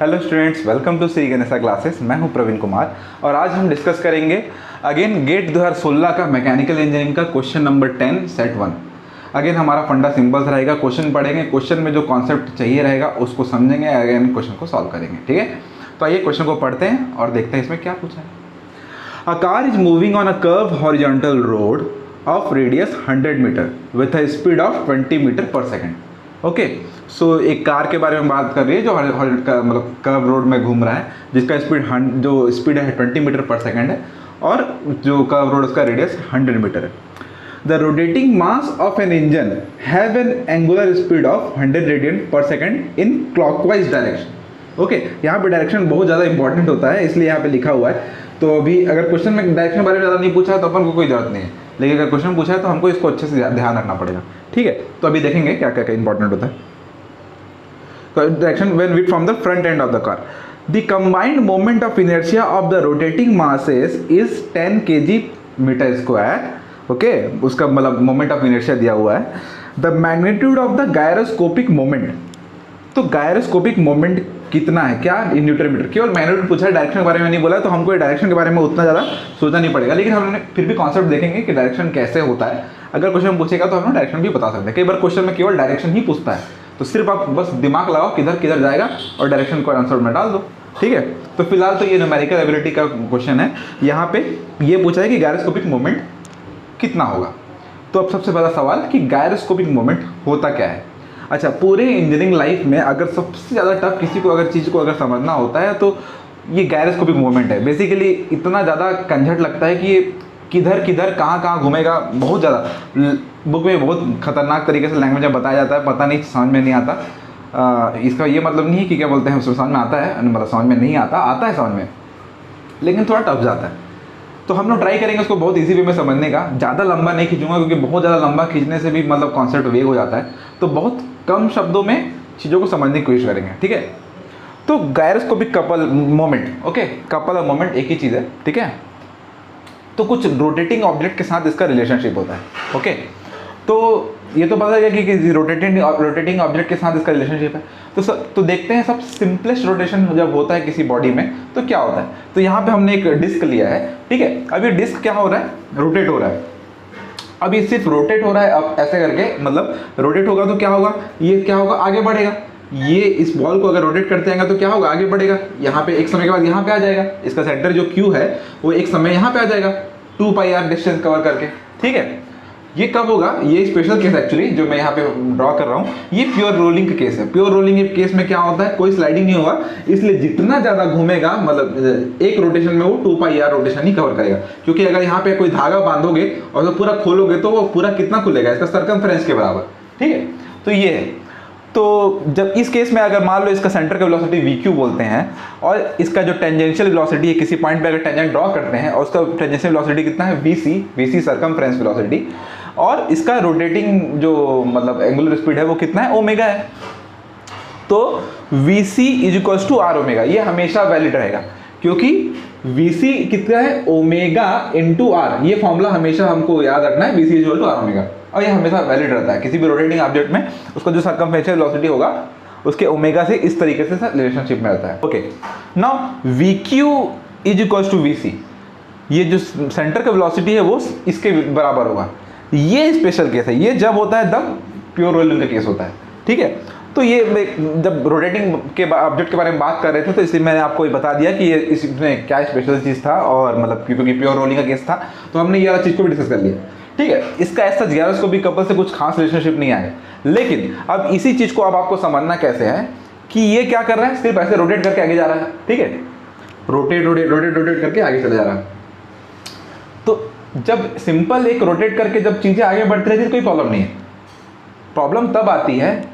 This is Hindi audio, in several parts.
Hello students, welcome to Shri Ganesha classes. मैं हूं प्रवीण कुमार और आज हम डिस्कस करेंगे अगेन गेट 2016 का मैकेनिकल इंजीनियरिंग का क्वेश्चन नंबर 10 सेट 1। अगेन हमारा फंडा सिंपल्स रहेगा, क्वेश्चन पढ़ेंगे, क्वेश्चन में जो कॉन्सेप्ट चाहिए रहेगा उसको समझेंगे, अगेन क्वेश्चन को सॉल्व करेंगे। ठीक है, तो आइए क्वेश्चन को पढ़ते हैं और देखते हैं इसमें क्या पूछा है। A car is moving on a curve horizontal road of radius 100 metre with a speed of 20 metre per second. Okay, so एक कार के बारे में बात कर रही है जो मतलब कर्व रोड में घूम रहा है, जिसका स्पीड है 20 मीटर पर सेकेंड है और जो कर्व रोड उसका रेडियस 100 मीटर है। The rotating mass of an engine have an angular speed of 100 radian per second in clockwise direction. Okay, यहाँ पे डायरेक्शन बहुत ज़्यादा इंपॉर्टेंट होता है, इसलिए यहाँ पे लिखा हुआ है। तो अभी अगर क्वेश्चन में डायरेक्शन के बारे में ज़्यादा नहीं पूछा है तो अपन को कोई जरूरत नहीं है, लेकिन अगर क्वेश्चन पूछा है तो हमको इसको अच्छे से ध्यान रखना पड़ेगा। ठीक है, तो अभी देखेंगे क्या क्या इंपॉर्टेंट होता है। Direction when viewed from the front end of the car. The combined moment of inertia of the rotating masses is 10 kg meter square. Okay, उसका मतलब moment of inertia दिया हुआ है। The magnitude of the gyroscopic moment. तो गायरोस्कोपिक मोमेंट कितना है, क्या न्यूटन मीटर, केवल मैग्नीट्यूड पूछा है, डायरेक्शन के बारे में नहीं बोला, तो हमको डायरेक्शन के बारे में उतना ज़्यादा सोचना नहीं पड़ेगा, लेकिन हमने फिर भी कॉन्सेप्ट देखेंगे कि डायरेक्शन कैसे होता है। अगर क्वेश्चन पूछेगा तो हम डायरेक्शन भी बता सकते हैं। कई बार क्वेश्चन में केवल डायरेक्शन ही पूछता है, तो सिर्फ आप बस दिमाग लगाओ किधर किधर जाएगा और डायरेक्शन को आंसर में डाल दो। ठीक है, तो फिलहाल तो ये न्यूमेरिकल एबिलिटी का क्वेश्चन है। यहाँ पे ये पूछा है कि गायरोस्कोपिक मोमेंट कितना होगा। तो अब सबसे पहला सवाल कि गायरोस्कोपिक मोमेंट होता क्या है। अच्छा, पूरे इंजीनियरिंग लाइफ में अगर सबसे ज़्यादा टफ किसी को अगर चीज़ को अगर समझना होता है तो ये गायरोस्कोपिक मोमेंट है। बेसिकली इतना ज़्यादा कंझट लगता है कि ये किधर किधर कहाँ कहाँ घूमेगा, बहुत ज़्यादा बुक में बहुत खतरनाक तरीके से लैंग्वेज में बताया जाता है, पता नहीं समझ में नहीं आता। इसका ये मतलब नहीं है कि क्या बोलते हैं उसमें समझ में आता है, मतलब समझ में नहीं आता, आता है समझ में, लेकिन थोड़ा टफ जाता है। तो हम लोग ट्राई करेंगे उसको बहुत इजी वे में समझने का। ज़्यादा लंबा नहीं खींचूंगा क्योंकि बहुत ज़्यादा लंबा खींचने से भी मतलब कॉन्सेप्ट वेग हो जाता है, तो बहुत कम शब्दों में चीज़ों को समझने की कोशिश करेंगे। ठीक है, तो gyroscopic couple moment, okay, couple और मोमेंट एक ही चीज़ है। ठीक है, तो कुछ रोटेटिंग ऑब्जेक्ट के साथ इसका रिलेशनशिप होता है। ओके, तो ये तो पता है कि रोटेटिंग ऑब्जेक्ट के साथ इसका रिलेशनशिप है। तो देखते हैं सब सिंपलेस्ट रोटेशन जब होता है किसी बॉडी में तो क्या होता है। तो यहाँ पे हमने एक डिस्क लिया है। ठीक है, अब ये डिस्क क्या हो रहा है, रोटेट हो रहा है। अब ये सिर्फ रोटेट हो रहा है, अब ऐसे करके मतलब रोटेट होगा तो क्या होगा, ये क्या होगा, आगे बढ़ेगा। ये इस बॉल को अगर रोटेट करते हैं तो क्या होगा, आगे बढ़ेगा। यहाँ पे एक समय के बाद यहाँ पे आ जाएगा, इसका सेंटर जो Q है वो एक समय यहाँ पे आ जाएगा 2πr डिस्टेंस कवर करके। ठीक है, ये कब होगा, ये स्पेशल केस एक्चुअली जो मैं यहाँ पे ड्रॉ कर रहा हूँ, ये प्योर रोलिंग केस है। प्योर रोलिंग केस में क्या होता है, कोई स्लाइडिंग नहीं होगा, इसलिए जितना ज़्यादा घूमेगा मतलब एक रोटेशन में वो 2πr रोटेशन ही कवर करेगा। क्योंकि अगर यहाँ पे कोई धागा बांधोगे और तो पूरा खोलोगे तो वो पूरा कितना खुलेगा, इसका सर्कमफ्रेंस के बराबर। ठीक है, तो ये है। तो जब इस केस में अगर मान लो इसका सेंटर का वेलोसिटी VQ बोलते हैं और इसका जो टेंजेंशियल वेलोसिटी है, किसी पॉइंट पे अगर टेंजेंट ड्रॉ करते हैं और उसका टेंजेंशियल वेलोसिटी कितना है, VC सर्कमफ्रेंस वेलोसिटी, और इसका रोटेटिंग जो मतलब एंगुलर स्पीड है वो कितना है, ओमेगा है। तो VC is to R omega, ये हमेशा वैलिड रहेगा क्योंकि VC कितना है, ओमेगा इंटू R। ये फॉर्मूला हमेशा हमको याद रखना है, VC is to R omega, और ये हमेशा वैलिड रहता है। किसी भी रोटेटिंग ऑब्जेक्ट में उसका जो सर्कमफेरेंशियल वेलोसिटी होगा उसके ओमेगा से इस तरीके से रिलेशनशिप में रहता है। Okay, now VQ is equals to VC, ये जो सेंटर का वेलोसिटी है वो इसके बराबर होगा। ये स्पेशल केस है, ये जब होता है तब प्योर रोलिंग का केस होता है। ठीक है, तो ये जब रोटेटिंग के ऑब्जेक्ट के बारे में बात कर रहे थे तो इसलिए मैंने आपको ये बता दिया कि ये इसमें क्या स्पेशल चीज़ था, और मतलब क्योंकि प्योर रोलिंग का केस था तो हमने ये वाला चीज़ को भी डिस्कस कर लिया। ठीक है, इसका ऐसा गायरोस्कोपिक कपल से कुछ खास रिलेशनशिप नहीं आया, लेकिन अब इसी चीज़ को अब आपको समझना कैसे है कि ये क्या कर रहा है, सिर्फ ऐसे रोटेट करके आगे जा रहा है। ठीक है, रोटेट करके आगे चले जा रहा है। तो जब सिंपल एक रोटेट करके जब चीज़ें आगे बढ़ती रहती है कोई प्रॉब्लम नहीं है। प्रॉब्लम तब आती है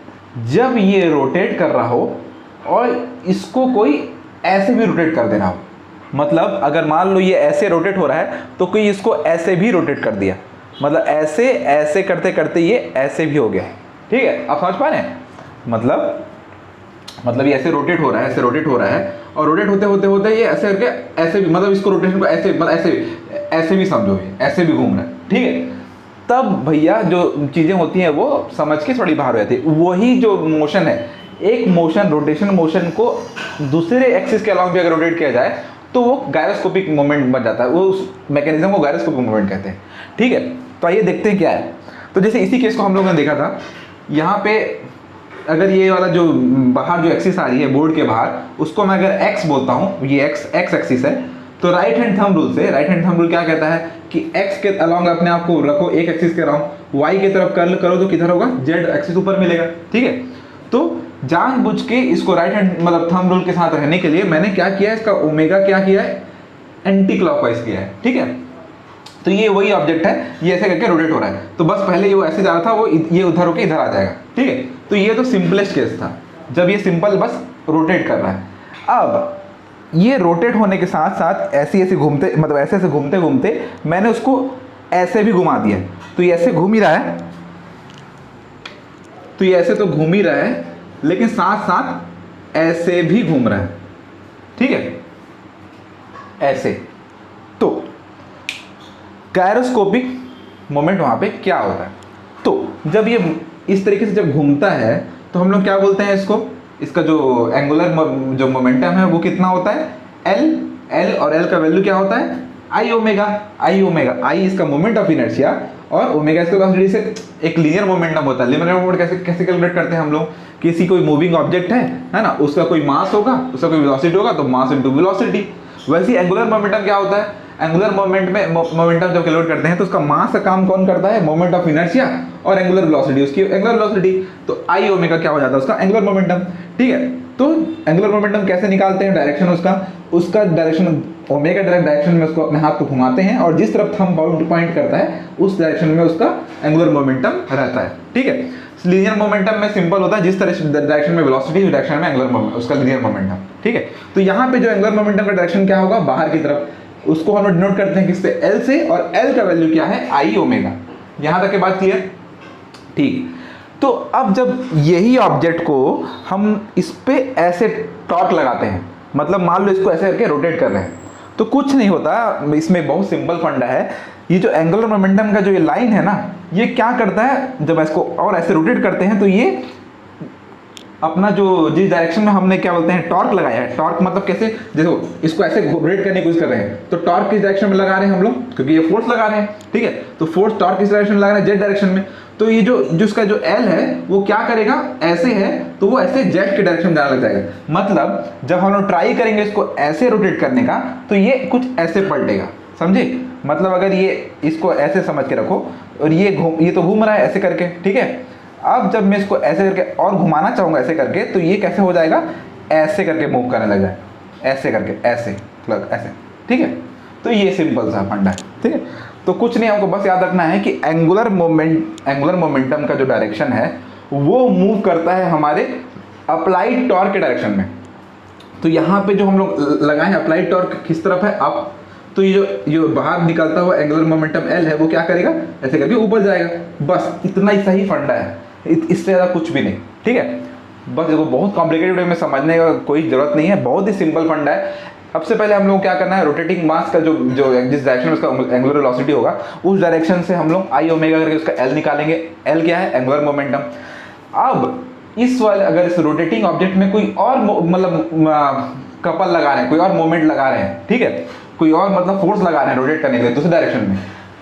जब ये रोटेट कर रहा हो और इसको कोई ऐसे भी रोटेट कर देना हो। मतलब अगर मान लो ये ऐसे रोटेट हो रहा है तो कोई इसको ऐसे भी रोटेट कर दिया, मतलब ऐसे ऐसे करते करते ये ऐसे भी हो गया। ठीक है, आप समझ पा रहे हैं, मतलब ये ऐसे रोटेट हो रहा है, ऐसे रोटेट हो रहा है, और रोटेट होते होते होते ये ऐसे करके ऐसे भी, मतलब इसको रोटेशन को ऐसे मतलब ऐसे भी समझो, ऐसे भी घूम रहा है। ठीक है, तब भैया जो चीज़ें होती हैं वो समझ के थोड़ी बाहर हो जाती है। वही जो मोशन है एक मोशन, रोटेशन मोशन को दूसरे एक्सिस के अलॉन्ग भी अगर रोटेट किया जाए तो वो गायरोस्कोपिक मोमेंट बन जाता है, वो उस मैकेनिज्म को गायरोस्कोपिक मोमेंट कहते हैं। ठीक है, तो आइए देखते हैं क्या है। तो जैसे इसी केस को हम लोगों ने देखा था, यहाँ पे अगर ये वाला जो बाहर जो एक्सिस आ रही है बोर्ड के बाहर, उसको मैं अगर एक्स बोलता हूँ, ये एक्स एक्सिस है, तो राइट हैंड थंब रूल से, राइट हैंड थंब रूल क्या कहता है कि एक्स के अलॉन्ग अपने आप को रखो एक एक्सिस के अराउंड, वाई की तरफ कर्ल करो तो किधर होगा, जेड एक्सिस ऊपर मिलेगा। ठीक है, तो जानबूझ के इसको राइट हैंड मतलब थंब रूल के साथ रहने के लिए मैंने क्या किया है, इसका ओमेगा क्या किया है, एंटी क्लॉकवाइज किया है। ठीक है, तो ये वही ऑब्जेक्ट है, ये ऐसे करके रोटेट हो रहा है, तो बस पहले ये वो ऐसे जा रहा था, वो ये उधर होके इधर आ जाएगा। ठीक है, तो ये तो सिंपलेस्ट केस था जब ये सिंपल बस रोटेट कर रहा है। अब ये रोटेट होने के साथ साथ ऐसे ऐसे घूमते, मतलब ऐसे ऐसे घूमते घूमते मैंने उसको ऐसे भी घुमा दिया, तो ये ऐसे घूम ही रहा है, तो ये ऐसे तो घूम ही रहा है, लेकिन साथ साथ ऐसे भी घूम रहा है। ठीक है, ऐसे, तो गायरोस्कोपिक मोमेंट वहां पे क्या होता है, तो जब ये इस तरीके से जब घूमता है तो हम लोग क्या बोलते हैं इसको, इसका जो एंगुलर जो मोमेंटम है वो कितना होता है, एल, और एल का वैल्यू क्या होता है, आई ओमेगा। आई इसका मोमेंट ऑफ इनर्शिया और ओमेगा इसका वेलोसिटी से एक लीनियर मोमेंटम होता है। लीनियर मोमेंट कैसे कैसे कैलकुलेट करते हैं हम लोग, किसी कोई मूविंग ऑब्जेक्ट है ना, उसका कोई मास होगा, उसका कोई वेलोसिटी होगा, तो मास इनटू वेलोसिटी। वैसे ही एंगुलर मोमेंटम क्या होता है, एंगुलर मोमेंटम जब कैलकुलेट करते हैं तो उसका मास का काम कौन करता है, मोमेंट ऑफ इनर्शिया, और एंगुलर वेलोसिटी उसकी एंगुलर वेलोसिटी, तो आई ओमेगा क्या हो जाता है, उसका एंगुलर मोमेंटम। ठीक है, तो एंगुलर मोमेंटम कैसे निकालते हैं, डायरेक्शन उसका डायरेक्शन ओमेगा डायरेक्शन में उसको अपने हाथ को घुमाते हैं, और जिस तरफ थंब पॉइंट करता है उस डायरेक्शन में उसका एंगुलर मोमेंटम रहता है। ठीक है, लीनियर मोमेंटम में सिंपल होता है, जिस तरह डायरेक्शन में वेलोसिटी उस डायरेक्शन में एंगुलर उसका लीनियर मोमेंटम। ठीक है, तो यहाँ पे जो एंगुलर मोमेंटम का डायरेक्शन क्या होगा, बाहर की तरफ, उसको हम लोग डिनोट करते हैं किससे, एल से, और एल का वैल्यू क्या है, आई ओमेगा। यहां तक की बात क्लियर। ठीक, तो अब जब यही ऑब्जेक्ट को हम इस पे ऐसे टॉर्क लगाते हैं, मतलब मान लो इसको ऐसे करके रोटेट कर रहे हैं, तो कुछ नहीं होता, इसमें बहुत सिंपल फंडा है। ये जो एंगुलर मोमेंटम का जो ये लाइन है ना, ये क्या करता है, जब इसको और ऐसे रोटेट करते हैं तो ये अपना जो जिस डायरेक्शन में हमने क्या बोलते हैं टॉर्क लगाया है, टॉर्क मतलब कैसे, देखो इसको ऐसे रोटेट करने की कोशिश कर रहे हैं, तो टॉर्क किस डायरेक्शन में लगा रहे हैं हम लोग, क्योंकि ये फोर्स लगा रहे हैं। ठीक है, तो फोर्स टॉर्क किस डायरेक्शन में लगा रहे हैं, जेड डायरेक्शन में, तो ये जो उसका जो एल है वो क्या करेगा, ऐसे है तो वो ऐसे जेड के डायरेक्शन में जाने लग जाएगा। मतलब जब हम लोग ट्राई करेंगे इसको ऐसे रोटेट करने का, तो ये कुछ ऐसे पलटेगा, समझे, मतलब अगर ये इसको ऐसे समझ के रखो, और ये तो घूम रहा है ऐसे करके। ठीक है, अब जब मैं इसको ऐसे करके और घुमाना चाहूंगा ऐसे करके, तो ये कैसे हो जाएगा, ऐसे करके मूव करने लग जाए, ऐसे करके, ऐसे ऐसे। ठीक है, तो ये सिंपल सा फंडा है। ठीक है, तो कुछ नहीं, हमको बस याद रखना है कि एंगुलर मोमेंटम का जो डायरेक्शन है वो मूव करता है हमारे अप्लाइड टॉर्क के डायरेक्शन में। तो यहाँ पे जो हम लोग लगाए हैं अप्लाइड टॉर्क किस तरफ है, अप, तो ये जो बाहर निकलता हुआ एंगुलर मोमेंटम एल है वो क्या करेगा, ऐसे करके ऊपर जाएगा। बस इतना ही सही फंडा है, इससे ज़्यादा कुछ भी नहीं। ठीक है, बस देखो बहुत कॉम्प्लिकेटेड वे में समझने का कोई ज़रूरत नहीं है, बहुत ही सिंपल फंडा है। सबसे पहले हम लोग क्या करना है, रोटेटिंग मास का जो जिस डायरेक्शन में उसका एंगुलर वेलोसिटी होगा उस डायरेक्शन से हम लोग आई ओमेगा करके उसका एल निकालेंगे। एल क्या है, एंगुलर मोमेंटम। अब इस वाले अगर इस रोटेटिंग ऑब्जेक्ट में कोई और मतलब कपल लगा रहे हैं, कोई और मोमेंट लगा रहे हैं, ठीक है, कोई और मतलब फोर्स लगा रहे हैं रोटेट करने के लिए दूसरे डायरेक्शन में,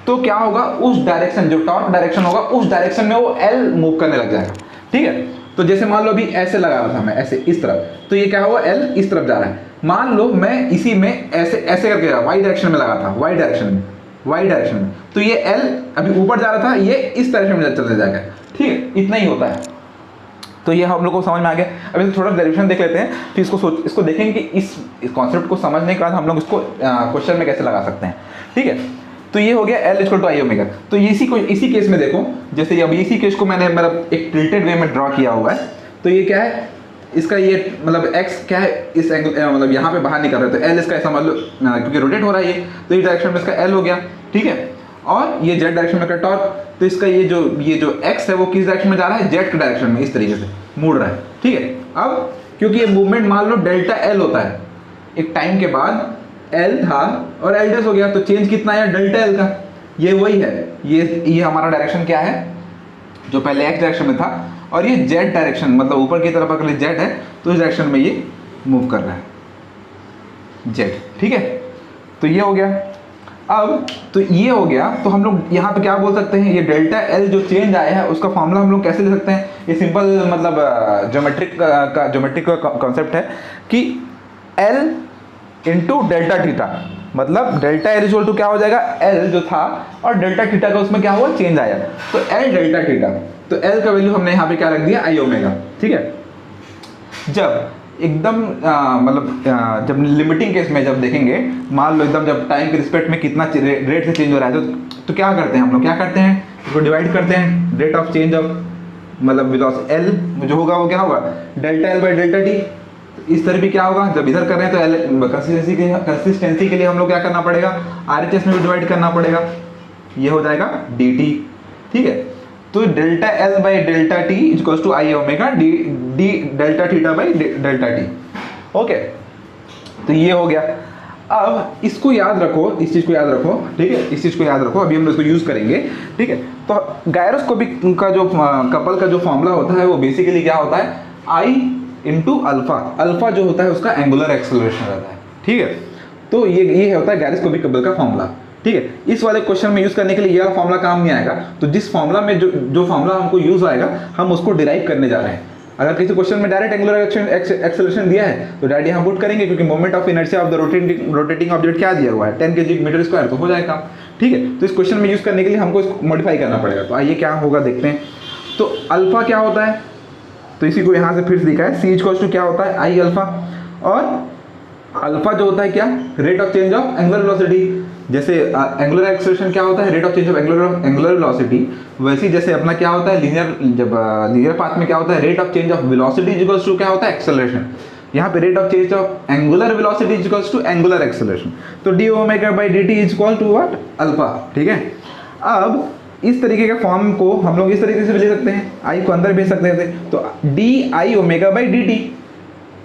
तो क्या होगा, उस डायरेक्शन जो टॉर्क डायरेक्शन होगा उस डायरेक्शन में वो एल मूव करने लग जाएगा। ठीक है, तो जैसे मान लो अभी ऐसे लगा रहा था मैं, ऐसे इस तरफ, तो ये क्या हुआ, एल इस तरफ जा रहा है। मान लो मैं इसी में ऐसे ऐसे करके जा, वाई डायरेक्शन में लगा था, वाई डायरेक्शन में, तो ये एल अभी ऊपर जा रहा था, ये इस डायरेक्शन में चलने जाएगा। ठीक है, इतना ही होता है। तो ये हम लोग को समझ में आ गया। अभी थोड़ा डेरिवेशन देख लेते हैं, फिर इसको देखेंगे कि इस कॉन्सेप्ट को समझने के बाद हम लोग इसको क्वेश्चन में कैसे लगा सकते हैं। ठीक है, तो ये हो गया L equal to I omega. तो इसी केस में देखो, जैसे अभी इसी केस को मैंने मतलब एक टिल्टेड वे में ड्रॉ किया हुआ है, तो ये क्या है, इसका ये मतलब एक्स क्या है, इस एंगल मतलब यहाँ पे बाहर निकल रहा है, तो एल इसका ऐसा मान लो क्योंकि रोटेट हो रहा है ये, तो इस डायरेक्शन में इसका एल हो गया। ठीक है, और ये जेड डायरेक्शन में का टॉर्क, तो इसका ये जो एक्स है वो किस डायरेक्शन में जा रहा है, जेड के डायरेक्शन में, इस तरीके से मुड़ रहा है। ठीक है, अब क्योंकि ये मूवमेंट मान लो डेल्टा एल होता है, एक टाइम के बाद एल था और एल डेस हो गया, तो चेंज कितना है, डेल्टा एल का। ये वही है, ये हमारा डायरेक्शन क्या है, जो पहले एक्स डायरेक्शन में था और ये जेड डायरेक्शन, मतलब ऊपर की तरफ अगर जेड है तो इस डायरेक्शन में ये मूव कर रहा है, जेड। ठीक है, तो ये हो गया। अब तो ये हो गया, तो हम लोग यहाँ पे क्या बोल सकते हैं, ये डेल्टा एल जो चेंज आया है उसका फॉर्मूला हम लोग कैसे ले सकते हैं। ये सिंपल मतलब ज्योमेट्रिक का कॉन्सेप्ट है कि एल इंटू डेल्टा थीटा, मतलब डेल्टा एल इक्वल टू क्या हो जाएगा, एल जो था और डेल्टा थीटा का उसमें क्या हुआ, चेंज आया, तो एल डेल्टा थीटा। तो एल का वैल्यू हमने यहाँ पे क्या रख दिया, आई ओमेगा। ठीक है, जब एकदम मतलब जब लिमिटिंग केस में जब देखेंगे, मान लो एकदम जब टाइम के रिस्पेक्ट में कितना रेट से चेंज हो रहा है, तो क्या करते हैं हम लोग, क्या करते हैं, इसको डिवाइड करते हैं, रेट ऑफ चेंज ऑफ मतलब वेलोसिटी एल जो होगा वो क्या होगा, delta L by delta T. इस तरह भी क्या होगा, जब इधर कर रहे हैं तो एल कंसिस्टेंसी के लिए हम लोग क्या करना पड़ेगा, RHS में भी डिवाइड करना पड़ेगा, ये हो जाएगा dt। ठीक है, तो delta L by delta T equals to I omega D delta theta by delta T. Okay, तो ये हो गया। अब इसको याद रखो, इस चीज को याद रखो, ठीक है, इस चीज को याद रखो, अभी हम इसको यूज करेंगे। ठीक है, तो गायरोस्कोपिक का जो कपल का जो फॉर्मूला होता है वो बेसिकली क्या होता है, आई इंटू अल्फा। अल्फा जो होता है उसका एंगुलर एक्सेलरेशन रहता है। ठीक है, तो ये होता है गायरोस्कोपिक कपल का फॉर्मूला। ठीक है, इस वाले क्वेश्चन में यूज करने के लिए ये वाला फॉर्मूला काम नहीं आएगा, तो जिस फॉर्मूला में जो फॉर्मूला हमको यूज आएगा हम उसको डिराइव करने जा रहे हैं। अगर किसी क्वेश्चन में डायरेक्ट एंगुलर एक्सेलरेशन दिया है तो डायरेक्ट यहाँ पुट करेंगे, क्योंकि moment of inertia of the rotating object क्या दिया हुआ है, 10 kg/m², तो हो जाएगा। ठीक है, तो इस क्वेश्चन में यूज करने के लिए हमको इसको मॉडिफाई करना पड़ेगा। तो आइए क्या होगा देखते हैं। तो अल्फा क्या होता है, तो इसी को यहाँ से फिर से लिखा है, सी इक्वल्स टू क्या होता है, आई अल्फा, और अल्फा जो होता है क्या, rate of change of angular velocity. जैसे एंगुलर एक्सेलरेशन क्या होता है, rate of change of angular velocity, वैसे जैसे अपना क्या होता है लीनियर पाथ में क्या होता है, rate of change of velocity equals to क्या होता है, एक्सेलरेशन। यहाँ पे rate of change of angular velocity equals to angular acceleration. तो D omega by D T is equal to what, alpha. ठीक है, अब इस तरीके के फॉर्म को हम लोग इस तरीके से भी ले सकते हैं, आई को अंदर भेज सकते थे, तो D I omega by D T.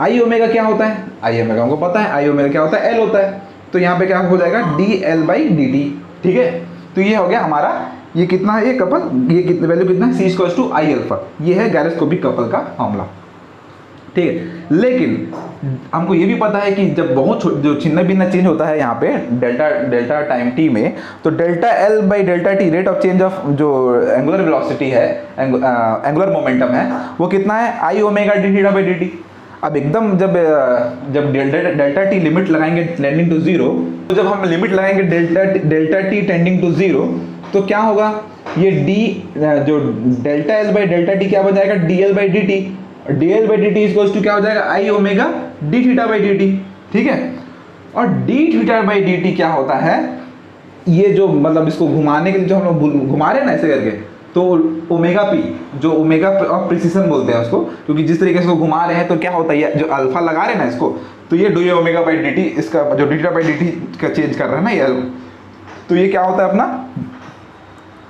I omega क्या होता है, आई ओमेगा हमको पता है, आई ओमेगा क्या होता है, एल होता है, तो यहाँ पे क्या हो जाएगा, D L by D T. ठीक है, तो ये हो गया हमारा, ये कितना है, ये कपल, ये कितने वैल्यू कितना है, सी इक्वल्स टू आई अल्फा। ये है गायरोस्कोपिक कपल का फॉर्मूला। ठीक है, लेकिन हमको ये भी पता है कि जब बहुत जो छिन्न भिन्न चेंज होता है यहाँ पे डेल्टा टाइम टी में, तो delta L by delta T rate of change of जो एंगुलर वेलोसिटी है, एंगुलर मोमेंटम है, वो कितना है, I omega D theta by D T. अब एकदम जब डेल्टा टी लिमिट लगाएंगे टेंडिंग टू जीरो, तो जब हम लिमिट लगाएंगे delta T tending to zero, तो क्या होगा, ये डी जो delta L by delta T क्या बन जाएगा, D L by D T. D L by D T equals to क्या हो जाएगा, I omega D theta by D T. ठीक है, और D theta by D T क्या होता है, ये जो मतलब इसको घुमाने के लिए जो हम लोग घुमा रहे हैं ना ऐसे करके, तो ओमेगा पी, जो ओमेगा ऑफ प्रिसिशन बोलते हैं उसको, क्योंकि जिस तरीके से इसको घुमा रहे हैं तो क्या होता है, जो अल्फा लगा रहे हैं ना इसको, तो ये D omega by D T, इसका जो D theta by D T का चेंज कर रहा है ना ये, तो ये क्या होता है अपना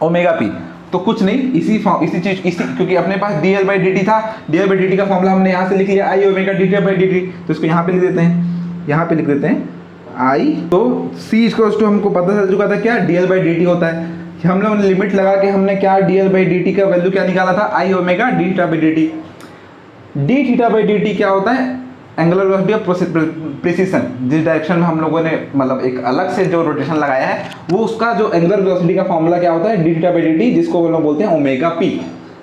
ओमेगा पी। तो कुछ नहीं, इसी चीज क्योंकि अपने पास D L by D T था, D L by D T का फॉर्मूला हमने यहाँ से लिख लिया, I omega D theta by D T, तो इसको यहाँ पे लिख देते हैं, यहाँ पे लिख देते हैं आई। तो सी इक्वल्स टू हमको पता चल चुका था क्या, D L by D T होता है। हम लोगों ने लिमिट लगा के हमने क्या, D L by D T का वैल्यू क्या निकाला था, I omega D theta by D T. D theta by D T क्या होता है, एंगुलर वेलोसिटी ऑफ प्रिसिशन। जिस डायरेक्शन में हम लोगों ने मतलब एक अलग से जो रोटेशन लगाया है, वो उसका जो एंगुलर वेलोसिटी का फॉर्मूला क्या होता है, D theta by D T, जिसको हम लोग बोलते हैं ओमेगा पी।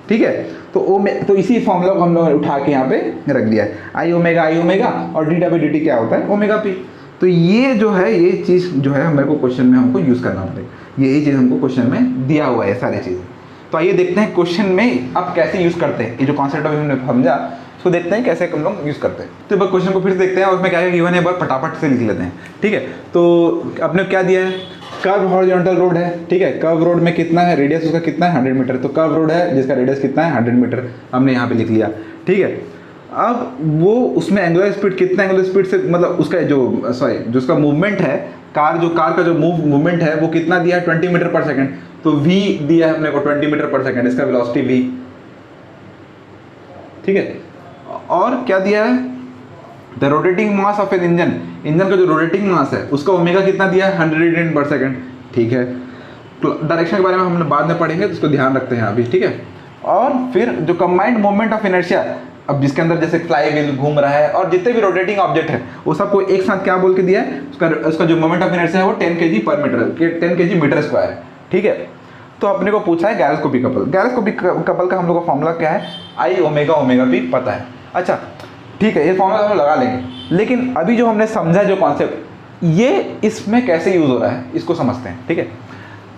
ठीक है, तो इसी फॉर्मूला को हम लोगों ने उठा के यहाँ पे रख दिया है, आई ओमेगा और D theta by D T क्या होता है, ओमेगा पी। तो ये जो है, ये चीज़ जो है मेरे को क्वेश्चन में हमको यूज़ करना पड़ेगा, यही चीज़ हमको क्वेश्चन में दिया हुआ है सारी चीज़ें। तो आइए देखते हैं क्वेश्चन में अब कैसे यूज़ करते हैं, ये जो कॉन्सेप्ट अभी हमने समझा उसको देखते हैं कैसे हम लोग यूज़ करते हैं। तो एक क्वेश्चन को फिर से देखते हैं और उसमें क्या है गिवन है, एक बार फटाफट से लिख लेते हैं। ठीक है, तो अपने क्या दिया है, कर्व हॉरिजॉन्टल रोड है। ठीक है, कर्व रोड में कितना है, रेडियस उसका कितना है, 100 मीटर। तो कर्व रोड है जिसका रेडियस कितना है, 100 मीटर, हमने यहाँ पे लिख लिया। ठीक है, अब वो उसमें एंगुलर स्पीड कितना, एंगुलर स्पीड से मतलब उसका जो उसका मूवमेंट है, कार का जो मूवमेंट है वो कितना दिया है, 20 मीटर पर सेकंड। तो v दिया है अपने को 20 मीटर पर सेकंड, इसका वेलोसिटी v। ठीक है, और क्या दिया है, the rotating mass of an engine का जो रोटेटिंग मास है उसका ओमेगा कितना दिया है, 100 रेडियन पर सेकंड। ठीक है, डायरेक्शन के बारे में हमने बाद में पढ़ेंगे, तो इसको ध्यान रखते हैं अभी। ठीक है, और फिर जो कंबाइंड मोमेंट ऑफ इनर्शिया, अब जिसके अंदर जैसे फ्लाई व्हील घूम रहा है और जितने भी रोटेटिंग ऑब्जेक्ट है वो सबको एक साथ क्या बोल के दिया है, उसका जो मोमेंट ऑफ इनर्शिया है वो 10 kg पर मीटर, 10 kg मीटर स्क्वायर है। ठीक है, तो अपने को पूछा है गैरोस्कोपिक कपल। गैरोस्कोपिक कपल का हम लोग का फॉर्मूला क्या है, आई ओमेगा ओमेगा पी पता है। अच्छा ठीक है, ये फॉर्मूला हम लगा लेंगे, लेकिन अभी जो हमने समझा जो कॉन्सेप्ट, ये इसमें कैसे यूज हो रहा है इसको समझते हैं। ठीक है,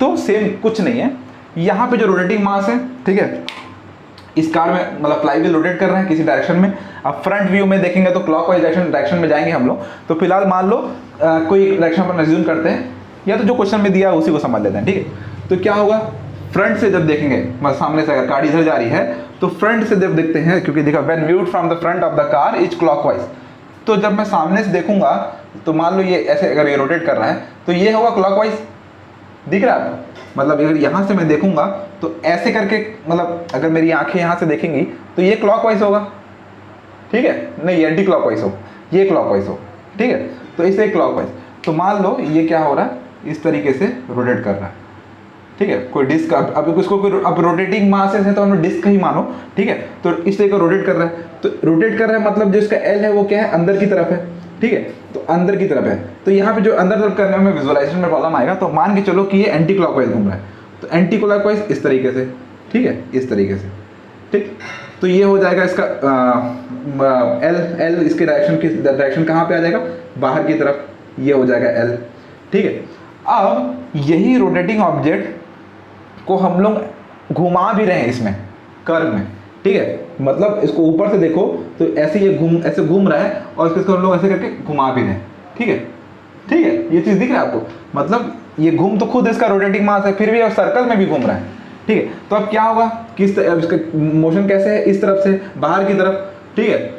तो सेम कुछ नहीं है, यहाँ पे जो रोटेटिंग मास है, ठीक है, इस कार में मतलब फ्लाई व्हील रोटेट कर रहे हैं किसी डायरेक्शन में। अब फ्रंट व्यू में देखेंगे तो क्लॉकवाइज डायरेक्शन में जाएंगे हम लोग। तो फिलहाल मान लो कोई डायरेक्शन पर एज्यूम करते हैं, या तो जो क्वेश्चन में दिया है उसी को समझ लेते हैं। ठीक है, तो क्या होगा, फ्रंट से जब देखेंगे, मतलब सामने से अगर कार इधर जा रही है तो फ्रंट से जब देखते हैं, क्योंकि देखा when viewed from the front of the car is clockwise, तो जब मैं सामने से देखूंगा तो मान लो ये ऐसे अगर ये रोटेट कर रहा है तो ये होगा क्लॉकवाइज, दिख रहा है आपको, मतलब अगर यहाँ से मैं देखूंगा तो ऐसे करके, मतलब अगर मेरी आंखें यहाँ से देखेंगी तो ये क्लॉकवाइज होगा। ठीक है, नहीं एंटी क्लॉकवाइज हो, ये क्लॉकवाइज हो। ठीक है, तो इससे क्लॉकवाइज, तो मान लो ये क्या हो रहा है, इस तरीके से रोटेट कर रहा है। ठीक है, कोई डिस्क, अब इसको कोई अब रोटेटिंग मासेस है तो हम डिस्क ही मानो। ठीक है, तो इस तरीके रोटेट कर रहा है, तो रोटेट कर रहा है मतलब जो इसका एल है वो क्या है, अंदर की तरफ है। ठीक है, तो अंदर की तरफ है, तो यहाँ पे जो अंदर तरफ करने में विजुअलाइजेशन में प्रॉब्लम आएगा। तो मान के चलो कि ये एंटी क्लॉकवाइज घूम रहा है, तो एंटी क्लॉकवाइज इस तरीके से, ठीक है, इस तरीके से। ठीक, तो ये हो जाएगा इसका एल इसके डायरेक्शन कहाँ पे आ जाएगा, बाहर की तरफ, ये हो जाएगा एल। ठीक है, अब यही रोटेटिंग ऑब्जेक्ट को हम लोग घुमा भी रहे हैं इसमें कर्व में। ठीक है, मतलब इसको ऊपर से देखो तो ऐसे ये ऐसे घूम रहा है और इसको हम लोग ऐसे करके घुमा भी रहे हैं। ठीक है, ठीक है, ये चीज़ दिख रहा है आपको, मतलब ये घूम तो खुद इसका रोटेटिंग मास है, फिर भी और सर्कल में भी घूम रहा है। ठीक है, तो अब क्या होगा, इसका मोशन कैसे है, इस तरफ से बाहर की तरफ। ठीक है,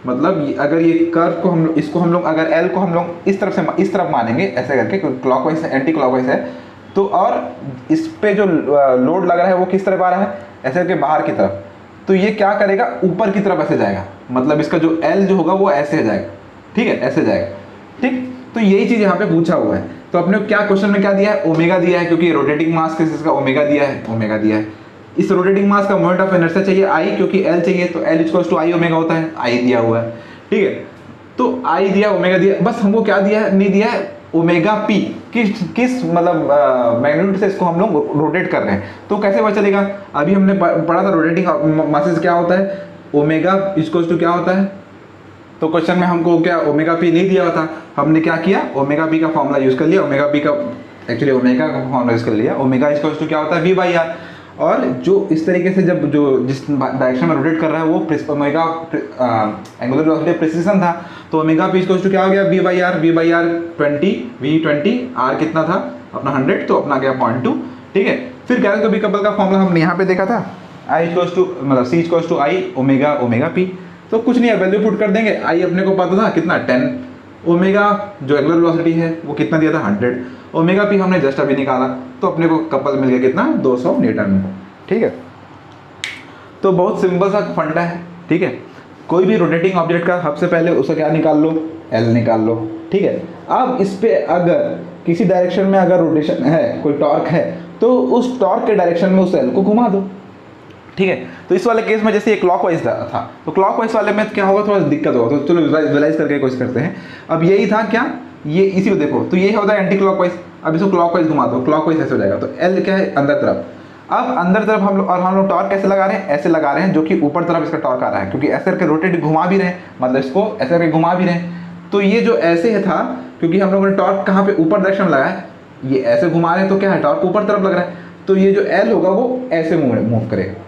मतलब अगर ये कर्व को हम इसको हम लोग अगर एल को हम लोग इस तरफ से इस तरफ मानेंगे ऐसे करके, क्लॉकवाइज एंटी क्लॉकवाइज है, तो और इस पे जो लोड लग रहा है वो किस तरफ आ रहा है, ऐसे करके बाहर की तरफ, तो ये क्या करेगा, ऊपर की तरफ ऐसे जाएगा, मतलब इसका जो एल जो होगा वो ऐसे जाएगा। ठीक है, ऐसे जाएगा। ठीक, तो यही चीज़ यहाँ पे पूछा हुआ है। तो अपने क्या क्वेश्चन में क्या दिया है, ओमेगा दिया है, क्योंकि रोटेटिंग मास किसका ओमेगा दिया है, ओमेगा दिया है। इस रोटेटिंग मास का मोमेंट ऑफ इनर्शिया चाहिए आई, क्योंकि एल चाहिए, तो L equals to I omega होता है, आई दिया हुआ है। ठीक है, तो आई दिया, ओमेगा दिया, बस हमको क्या दिया है, नहीं दिया है ओमेगा पी, किस मतलब मैग्नीट्यूड से इसको हम लोग रोटेट कर रहे हैं। तो कैसे पता चलेगा, अभी हमने पढ़ा था रोटेटिंग मासेस क्या होता है, ओमेगा इक्वल्स टू क्या होता है, तो क्वेश्चन में हमको क्या ओमेगा पी नहीं दिया था, हमने क्या किया, ओमेगा पी का फॉर्मूला यूज कर लिया, ओमेगा पी का एक्चुअली ओमेगा का फॉर्मूला यूज कर लिया, ओमेगा इक्वल्स टू क्या होता है, वी बाई आर। और जो इस तरीके से जब जो जिस डायरेक्शन में रोटेट कर रहा है वो ओमेगा एंगुलर वेलोसिटी प्रिसिशन था, तो ओमेगा पी इक्वल्स टू क्या हो गया, V by R 20, V 20, R कितना था अपना 100, तो अपना गया 0.2। ठीक है, फिर गैरोस्कोपिक कपल का फॉर्मूला हमने यहाँ पे देखा था, आई इक्वल्स टू मतलब C equals to I omega omega P. तो कुछ नहीं है, वैल्यू पुट कर देंगे, आई अपने को पता था कितना 10, ओमेगा जो एंगुलर वेलोसिटी है वो कितना दिया था 100, ओमेगा पी हमने जस्ट अभी निकाला, तो अपने को कपल मिल गया कितना 200 न्यूटन। ठीक है, तो बहुत सिंपल सा फंडा है। ठीक है, कोई भी रोटेटिंग ऑब्जेक्ट का सबसे पहले उसका क्या निकाल लो, एल निकाल लो। ठीक है, अब इस पे अगर किसी डायरेक्शन में अगर रोटेशन है, कोई टॉर्क है, तो उस टॉर्क के डायरेक्शन में उस एल को घुमा दो। ठीक है, तो इस वाले केस में जैसे ये क्लॉकवाइज था, तो क्लॉकवाइज वाले में क्या होगा, थोड़ा दिक्कत होगा, तो चलो विजुअलाइज करके कोशिश करते हैं। अब यही था क्या, ये इसी को देखो, तो ये होता है एंटी क्लॉकवाइज, अब इसको क्लॉकवाइज घुमा दो, क्लॉकवाइज ऐसे हो जाएगा, तो एल क्या है अंदर तरफ। अब अंदर तरफ हम लोग टॉर्क कैसे लगा रहे हैं, ऐसे लगा रहे हैं, जो कि ऊपर तरफ इसका टॉर्क आ रहा है, क्योंकि ऐसे करके रोटेट घुमा भी रहे हैं, मतलब इसको ऐसे करके घुमा भी रहे हैं। तो ये जो ऐसे है था, क्योंकि हम लोगों ने टॉर्क कहाँ पे ऊपर डायरेक्शन में लगाया, ये ऐसे घुमा रहे हैं, तो क्या है टॉर्क ऊपर तरफ लग रहा है, तो ये जो एल होगा वो ऐसे मूव करेगा।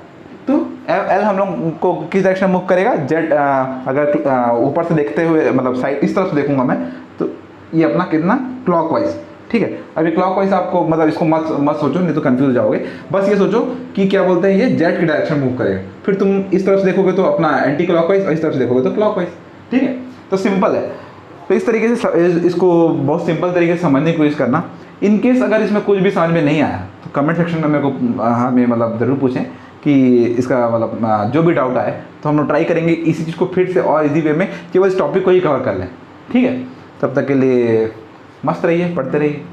तो एल हम लोग को किस डायरेक्शन में मूव करेगा, जेड, अगर ऊपर से देखते हुए मतलब साइड इस तरफ से देखूंगा मैं, तो ये अपना कितना क्लॉकवाइज। ठीक है, अभी क्लॉकवाइज आपको मतलब इसको मत सोचो, नहीं तो कंफ्यूज हो जाओगे, बस ये सोचो कि क्या बोलते हैं ये जेड की डायरेक्शन मूव करेगा, फिर तुम इस तरफ से देखोगे तो अपना एंटी क्लॉकवाइज, और इस तरफ से देखोगे तो क्लॉकवाइज। ठीक है, तो सिंपल है। तो इस तरीके से इसको बहुत सिंपल तरीके से समझने की कोशिश करना। इन केस अगर इसमें कुछ भी समझ में नहीं आया तो कमेंट सेक्शन में मेरे को हमें मतलब ज़रूर पूछें कि इसका मतलब जो भी डाउट आए, तो हम लोग ट्राई करेंगे इसी चीज़ को फिर से और इजी वे में केवल इस टॉपिक को ही कवर कर लें। ठीक है, तब तक के लिए मस्त रहिए, पढ़ते रहिए।